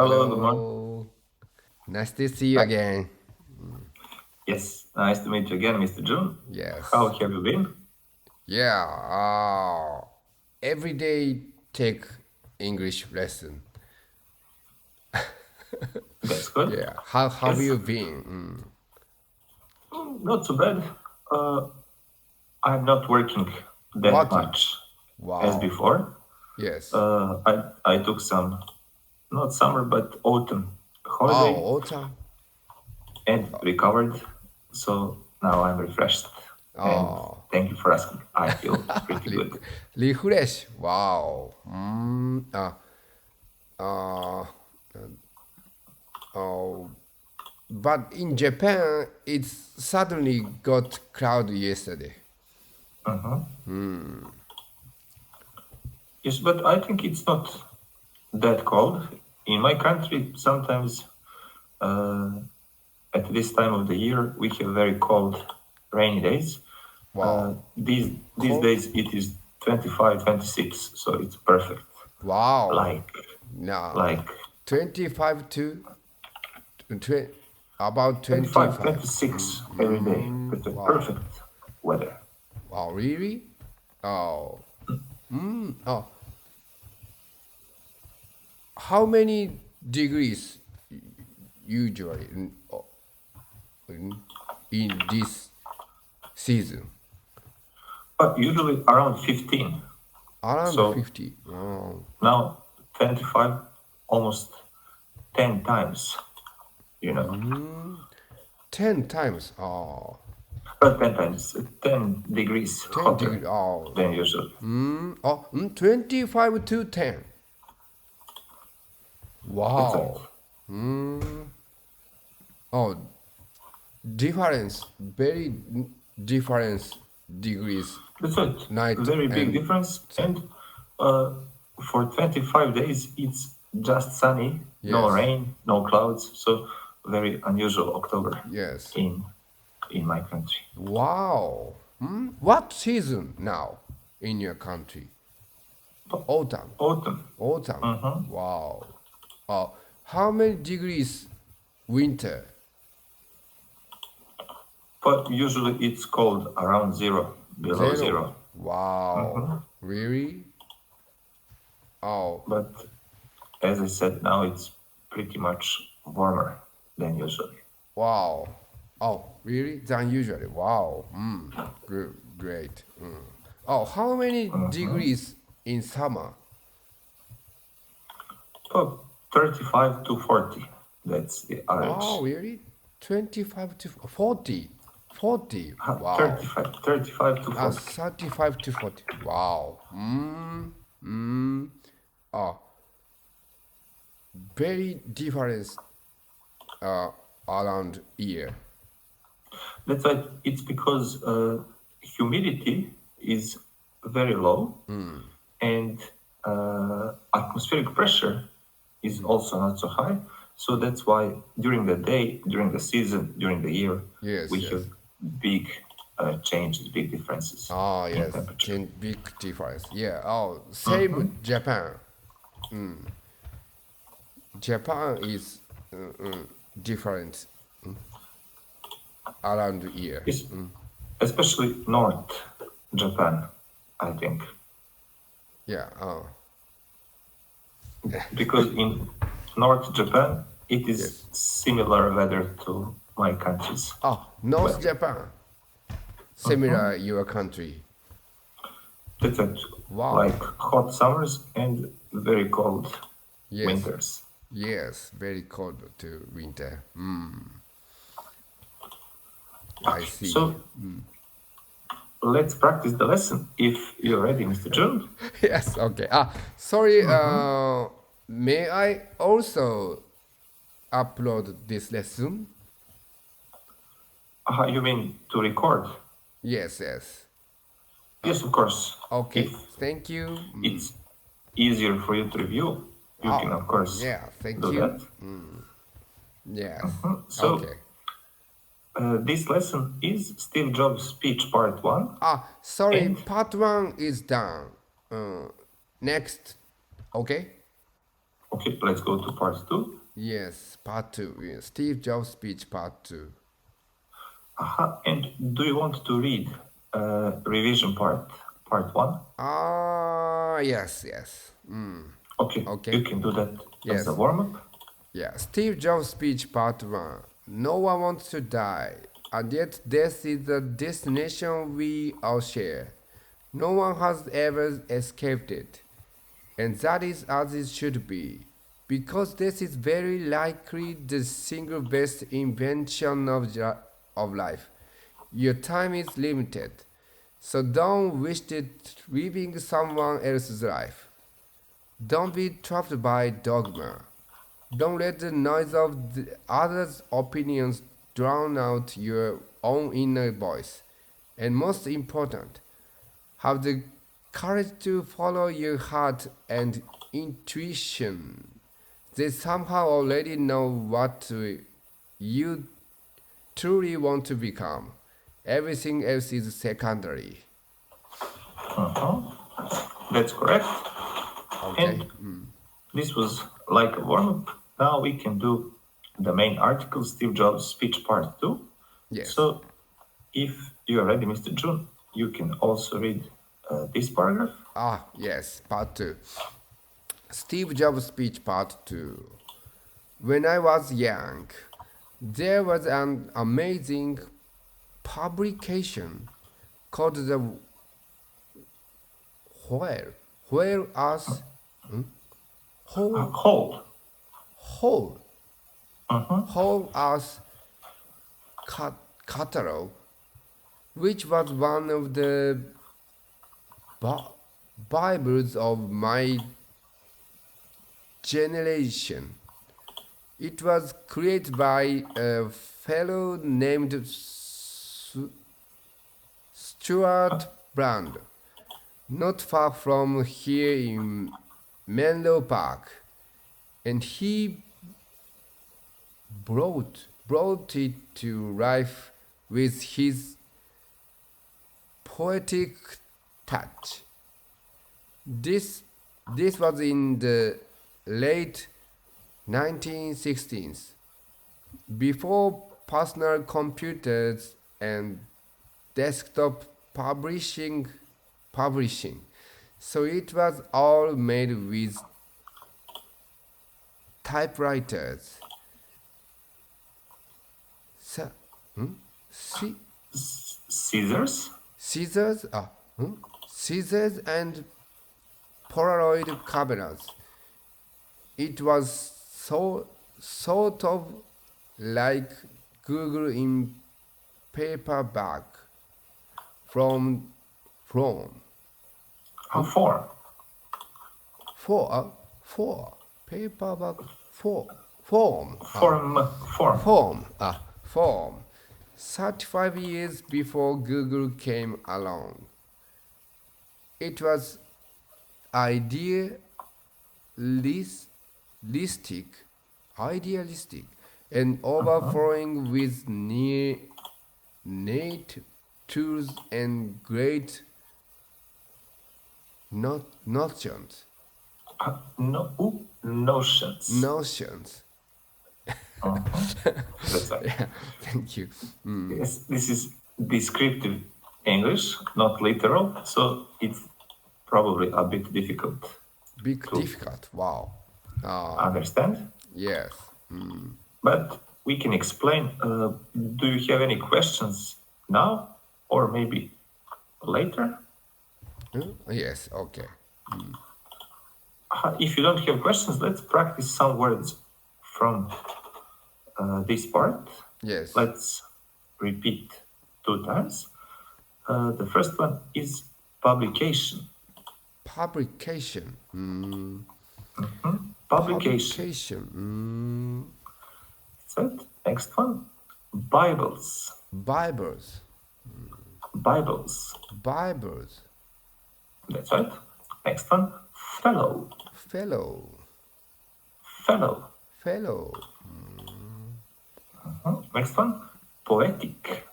Hello, good morning. Hello. Nice to see you again. Yes, nice to meet you again, Mr. June. How Yes. have you been? Yeah. Every day take English lesson. That's good. Yeah. How have Yes, you been? not so bad. Uh, I'm not working that Working. much as Wow. before. Yes. I took some, not summer, but autumn holiday Oh, autumn. and recovered. So now I'm refreshed. And Oh, thank you for asking. I feel pretty good. refresh. Wow. Uh, oh, but in Japan, it suddenly got cloud yesterday. Yes, but I think it's not that cold. In my country, sometimes uh, at this time of the year, we have very cold, rainy days. Wow. These Cold. days it is 25, 26, so it's perfect. Wow. Like Now, like 25 to about 25, 25. 26 every day. It's a Wow. perfect weather. Wow, really? Oh. Oh. How many degrees usually in this season? But usually around 15. Around So 50. Oh. now 25, almost 10 times, you know. 10 times. Oh. 10 times, 10 degrees 10 hotter degrees. Oh. than usual. 25 to 10. That's right. Wow. Oh, difference. Very difference degrees That's right. night Very big and difference. sun. And uh, for 25 days, it's just sunny, no Yes. rain, no clouds. So very unusual October Yes. in my country. Wow. What season now in your country? Autumn. Autumn, Autumn. Wow. Oh, how many degrees winter? but usually it's cold around zero, below Zero. zero. Wow. Really? Oh, But as I said, now it's pretty much warmer than usually. wow. Oh, really? Than usually. Wow. Great. Oh, how many degrees in summer? But 35 to 40, that's the Oh, average. really? 25 to 40. 40. Wow. 35 to 40. 35 to 40. Wow. Oh, very different around year. That's right. It's because humidity is very low and atmospheric pressure is also not so high. So that's why during the day, during the season, during the year, Yes, we have yes. big changes, big differences Oh, in yes. temperature. Big difference. Yeah. Oh, same Japan. Japan is different around the year. Yes, especially North Japan, I think. Yeah. Oh, Because in North Japan, it is yes. similar weather to my country's Oh, North weather. Japan. Similar your country. That's it. Wow. Like hot summers and very cold Yes. winters. Yes. Very cold to winter. I Okay, see. so let's practice the lesson if you're ready, Mr. June. Yes. Okay. Sorry. May I also upload this lesson? You mean to record? Yes. Yes. Yes, of course. If Okay. Thank you. it's easier for you to review, you can, Oh, of course, yeah. Thank do you. that. Yes. So, Okay. this lesson is Steve Jobs' speech part one. Sorry. And Part one is done. Next. Okay. Okay, let's go to part 2. Yes, part 2. Yes. Steve Jobs speech part 2. And do you want to read revision part 1? Yes. Okay, Okay. you can do that Yes. as a warm-up. Yeah, Steve Jobs speech part 1. No one wants to die, and yet death is the destination we all share. No one has ever escaped it, and that is as it should be, because this is very likely the single best invention of life. Your time is limited, so don't waste it living someone else's life. Don't be trapped by dogma. Don't let the noise of the others' opinions drown out your own inner voice. And most important, have the courage to follow your heart and intuition. They somehow already know what you truly want to become. Everything else is secondary. That's correct. Okay. And this was like a warm-up. Now we can do the main article, Steve Jobs speech part 2. Yes. So if you are ready, Mr. June, you can also read this paragraph. Yes, part 2. Steve Jobs speech part 2. When I was young, there was an amazing publication called the Where Us Hold. Whole Us Catalog, which was one of the Bibles of my generation. It was created by a fellow named Stuart Brand, not far from here in Menlo Park, and he brought it to life with his poetic touch. This was in the late 1960s, before personal computers and desktop publishing. So it was all made with typewriters. Scissors. Scissors and Polaroid cameras. It was sort of like Google in paperback from paperback form 35 years before Google came along. It was idealistic and overflowing with neat tools and great notions. Notions. That's right. Yeah, thank you. Yes, this is descriptive English, not literal, so it's probably a bit difficult. Difficult. Wow. Understand? Yes. But we can explain. Do you have any questions now, or maybe later? Yes. Okay. If you don't have questions, let's practice some words from this part. Yes. Let's repeat 2 times. The first one is publication. Publication. Publication. That's it. Next one. Bibles. Bibles. That's right. Next one. Fellow. Next one. Poetic.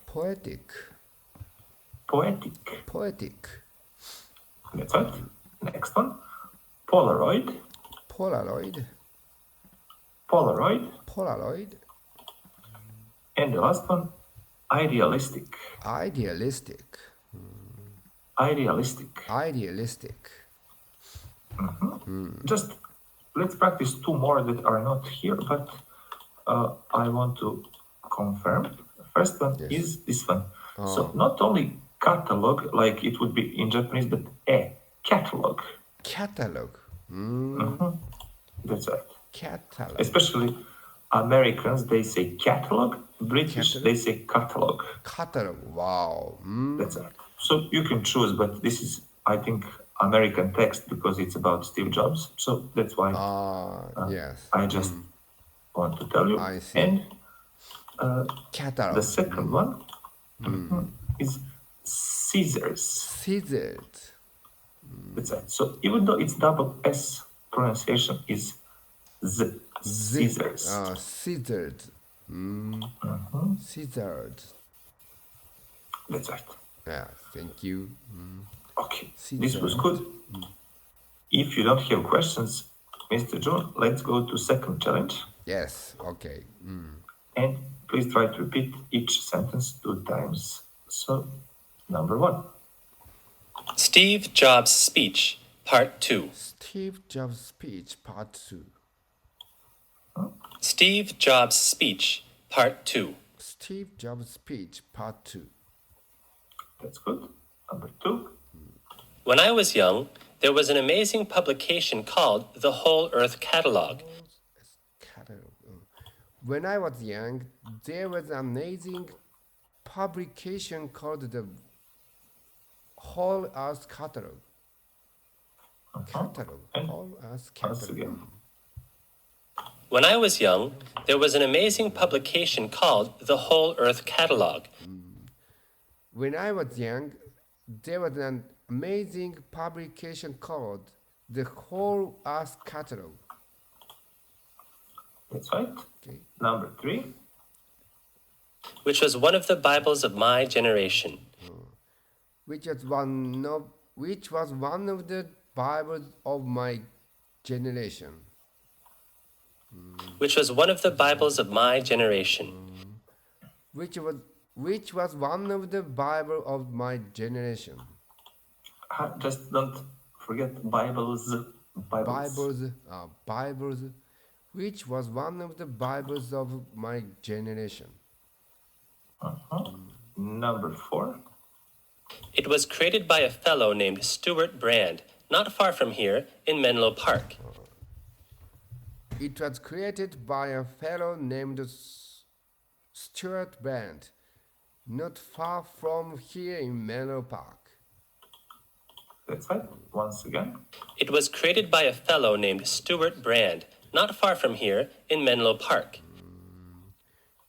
That's right. Next one. Polaroid. Polaroid. Polaroid. And the last one, idealistic. Idealistic. Idealistic. Idealistic. Just let's practice two more that are not here, but I want to confirm. First one is this one. So not only catalog, like it would be in Japanese, but a catalog. Catalog. That's right. Catalog. Especially Americans, they say catalog. British, they say catalog. Catalog. Wow. That's right. So you can choose, but this is, I think, American text because it's about Steve Jobs. So that's why yes. I just want to tell you. I see. And Catalog. the second one is scissors. Scissors. That's right. So even though it's double S, pronunciation is scissors. Scissors. Scissors. That's right. Yeah, thank you. Okay, this was good. If you don't have questions, Mr. John, let's go to second challenge. Yes, okay. And please try to repeat each sentence 2 times. So, number 1. Steve Jobs' speech, part 2. Steve Jobs' speech, part 2. Steve Jobs' speech, part 2. Steve Jobs' speech, part 2. That's good. Number 2. When I was young, there was an amazing publication called The Whole Earth Catalog. When I was young, there was an amazing publication called The Whole Earth Catalog. Catalog. Whole Earth Catalog. When I was young, there was an amazing publication called The Whole Earth Catalog. When I was young, there was an amazing publication called The Whole Earth Catalog. That's right. Okay. Number 3. Which was one of the Bibles of my generation. Which was one of the Bibles of my generation. Which was one of the Bibles of my generation. Which was one of the Bible of my generation. Just don't forget Bibles. Bibles, which was one of the Bibles of my generation. Number 4. It was created by a fellow named Stuart Brand, not far from here in Menlo Park. It was created by a fellow named Stuart Brand, not far from here in Menlo Park. That's right. Once again. It was created by a fellow named Stuart Brand, not far from here in Menlo Park.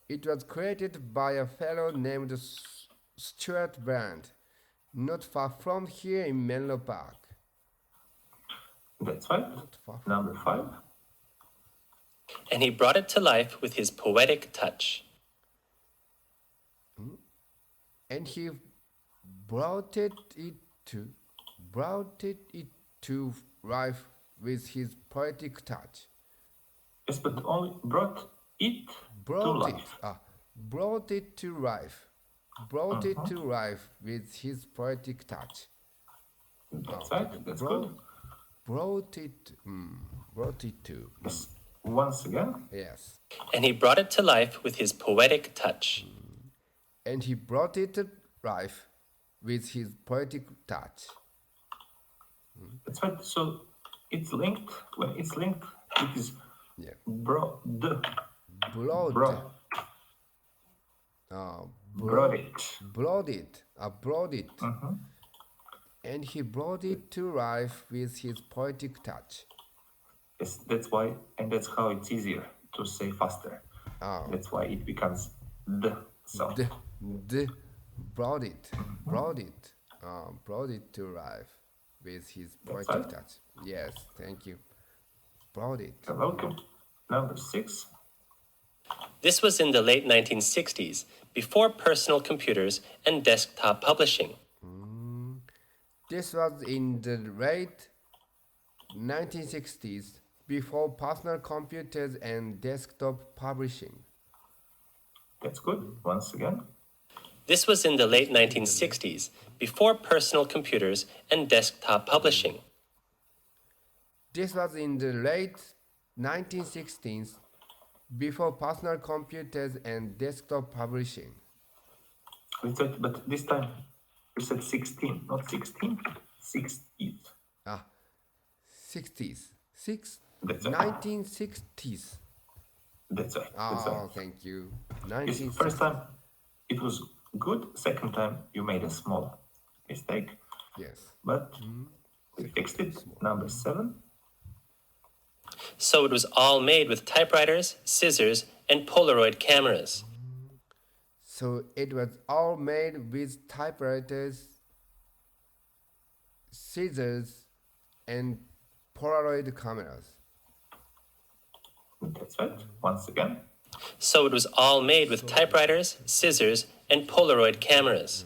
It was created by a fellow named Stuart Brand, not far from here in Menlo Park. That's right. Number 5. And he brought it to life with his poetic touch. And he brought it to life with his poetic touch. Yes, but only brought it to life. Brought it to life. Brought it to life with his poetic touch. That's right. That's good. Brought it to. Yes. Once again. Yes. And he brought it to life with his poetic touch. And he brought it to life with his poetic touch. That's right. So it's linked. When it's linked, it is brought it. And he brought it to life with his poetic touch. Yes, that's why, and that's how it's easier to say faster. That's why it becomes the sound. Brought it to life with his poetic touch. Yes, thank you. Brought it. You're welcome. Number 6. This was in the late 1960s, before personal computers and desktop publishing. This was in the late 1960s, before personal computers and desktop publishing. That's good. Once again. This was in the late 1960s, before personal computers and desktop publishing. This was in the late 1960s, before personal computers and desktop publishing. But this time we said 16, not 16, 60s. 60s. That's right. 1960s. That's right. Thank you. It's the first time it was good. Second time you made a small mistake. Yes. But we fixed it. Number 7. So it was all made with typewriters, scissors, and Polaroid cameras. So it was all made with typewriters, scissors, and Polaroid cameras. That's right. Once again. So it was all made with typewriters, scissors, and Polaroid cameras.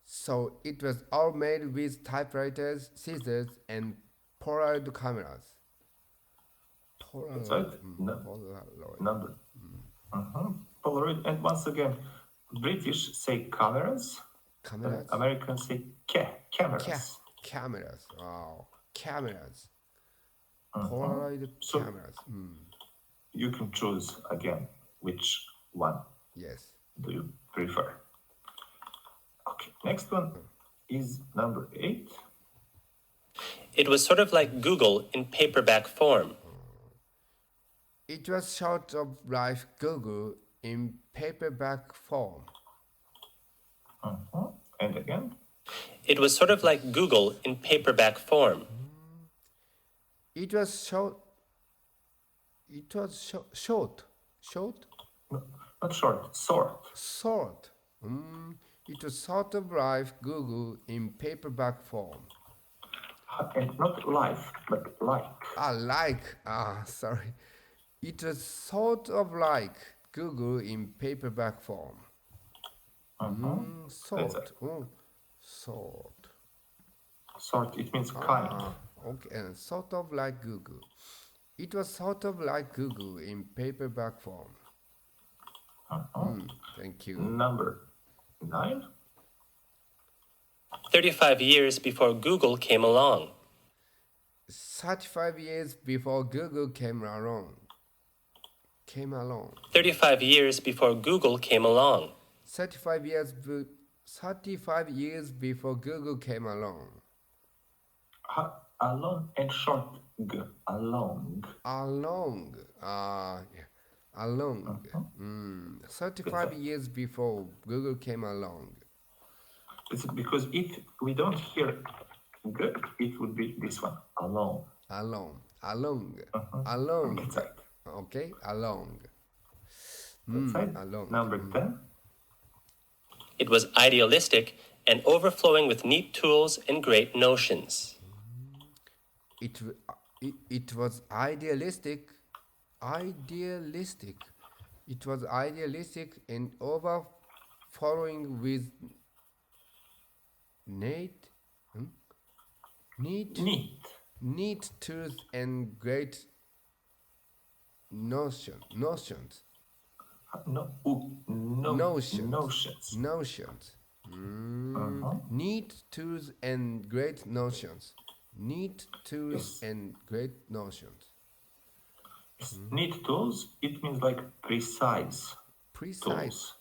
So it was all made with typewriters, scissors, and Polaroid cameras. That's right. Polaroid. Number. Polaroid. And once again, British say cameras. Cameras. Americans say cameras. Cameras. Wow. Cameras. Polaroid cameras. You can choose again which one Yes. do you prefer. Okay, next one is number 8. It was sort of like Google in paperback form. It was sort of like Google in paperback form. And again. It was sort of like Google in paperback form. It was short. No, not short, Sort. It was sort of like Google in paperback form. And not life, but like. Sorry. It was sort of like Google in paperback form. Sort. Sort. Sort, it means kind. Okay, and sort of like Google. It was sort of like Google in paperback form. Thank you. Number 9. 35 years before Google came along. 35 years before Google came along. 35 years before Google came along. 35 years before Google came along. Along and short g. Along. Along. 35 years before Google came along. It's because if we don't hear g, it would be this one. Along. Along. That's right. Okay, along. That's right. Along. Number 10. It was idealistic and overflowing with neat tools and great notions. It was idealistic. It was idealistic and overflowing with neat tools and great notions. Notions. Neat tools and great notions. Neat tools and great notions. Neat tools, it means like precise. Tools.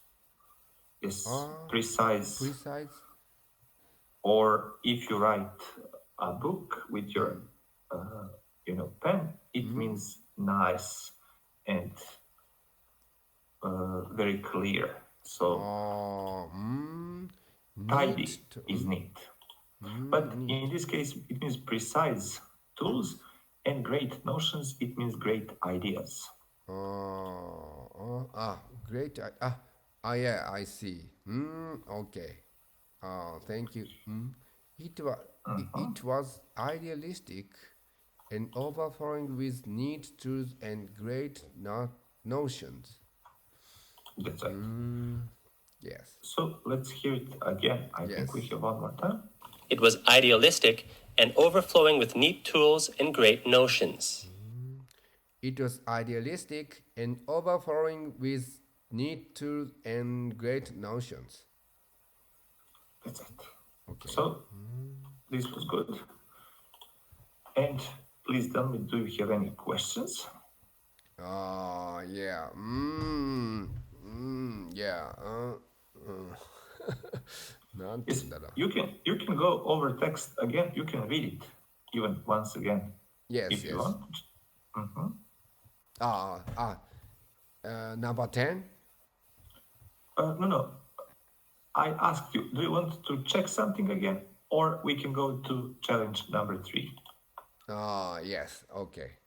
Yes, precise. Or if you write a book with your, pen, it means nice and very clear. So tidy is neat. But in this case, it means precise tools, and great notions, it means great ideas. Great. Yeah, I see. Okay. Thank you. It was idealistic and overflowing with neat tools and great notions. That's right. Yes. So let's hear it again. I think we have one more time. It was idealistic and overflowing with neat tools and great notions. It was idealistic and overflowing with neat tools and great notions. That's it. Okay. So, this was good. And please tell me, do you have any questions? Yeah. Yeah. なんて言うん Yes, だろう。you can go over text again. You can read it even once again Yes, if you yes. want. Number 10? No. I asked you, do you want to check something again, or we can go to challenge number 3? Yes. Okay.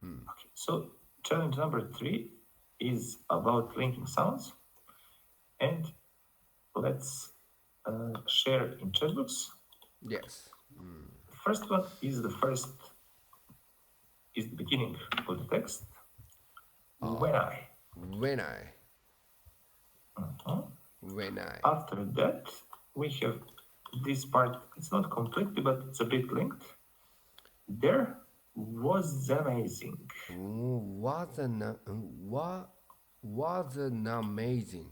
Okay. So challenge number 3 is about linking sounds, and let's share in chat box. Yes. First one is the beginning of the text. When I. After that, we have this part. It's not completely, but it's a bit linked. There was amazing. Was an amazing.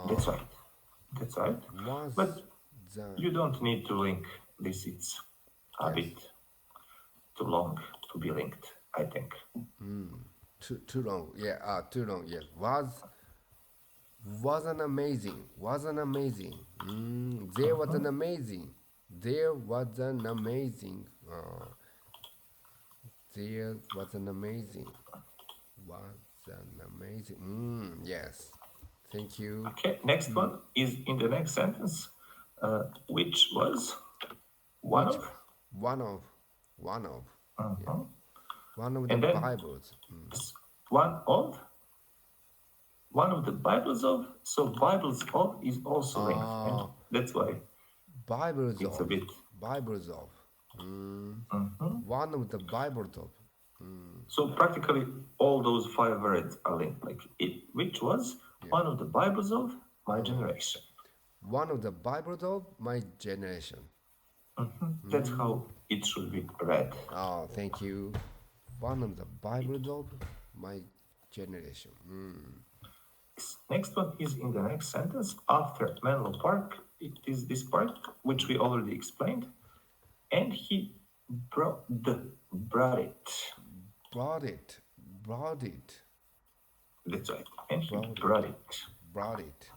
That's right. But you don't need to link this. It's a bit too long to be linked, I think. Too long. Yeah. Too long. Yes. Was an amazing. There was an amazing. There was an amazing. There was an amazing. Yes. Thank you. Okay, next one is in the next sentence, which was one of. One of the And then Bibles. One of the Bibles of. So Bibles of is also linked, and that's why Bibles it's of. a bit. Bibles of. One of the Bibles of. So practically all those 5 words are linked, like it, which was one of the Bibles of my generation. One of the Bibles of my generation. That's how it should be read. Oh, thank you. One of the Bibles of my generation. Next one is in the next sentence. After Menlo Park, it is this part, which we already explained. And he brought it. Brought it. That's right. And he Brought brought it.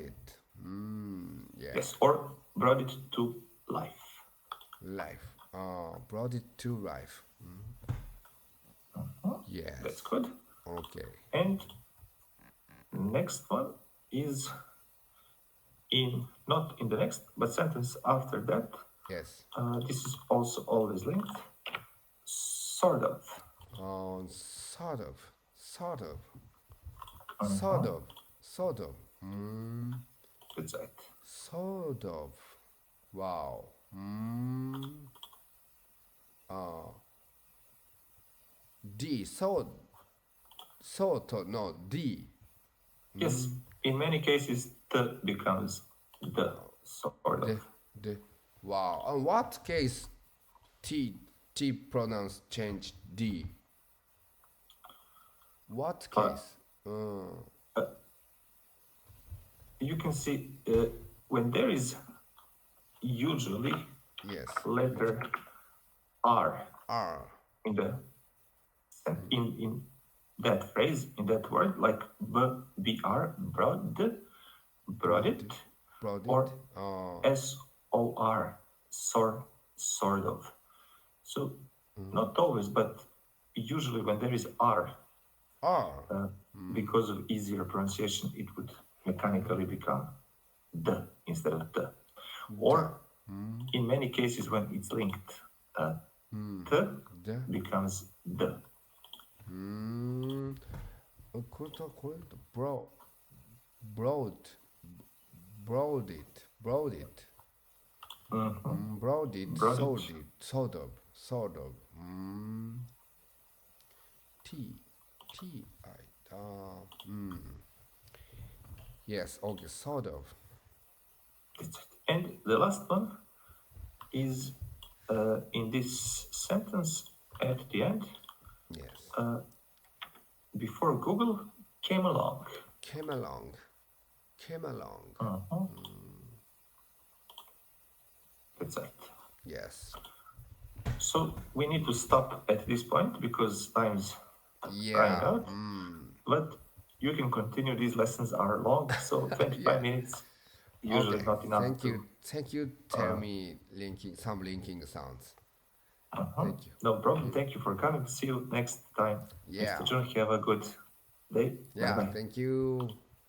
it. Yes. Yes, or brought it to life. Brought it to life. Yes. That's good. Okay. And next one is not in the next, but sentence after that. Yes. This is also always linked. Sort of. Sort of. That's right. Sort of. Wow. D. No, D. Yes, in many cases, the becomes the sort of. Wow. On what case T pronounce change D? What case? You can see when there is usually letter R in that phrase, in that word, like BR, brought it, or SOR, sort of. So not always, but usually when there is R, because of easier pronunciation, it would mechanically become the instead of the. Or in many cases when it's linked, the becomes the. Broad it. Sort of. Yes, okay, sort of. And the last one is in this sentence at the end, Yes. Before Google came along. Came along. That's it. Yes. So we need to stop at this point because time's running Yeah. out. But you can continue. These lessons are long, so 25 minutes usually Okay. not enough. Thank you. Tell me some linking sounds. Thank you. No problem. Thank you for coming. See you next time. Yeah. Mr. John, have a good day. Yeah. Bye-bye. Thank you.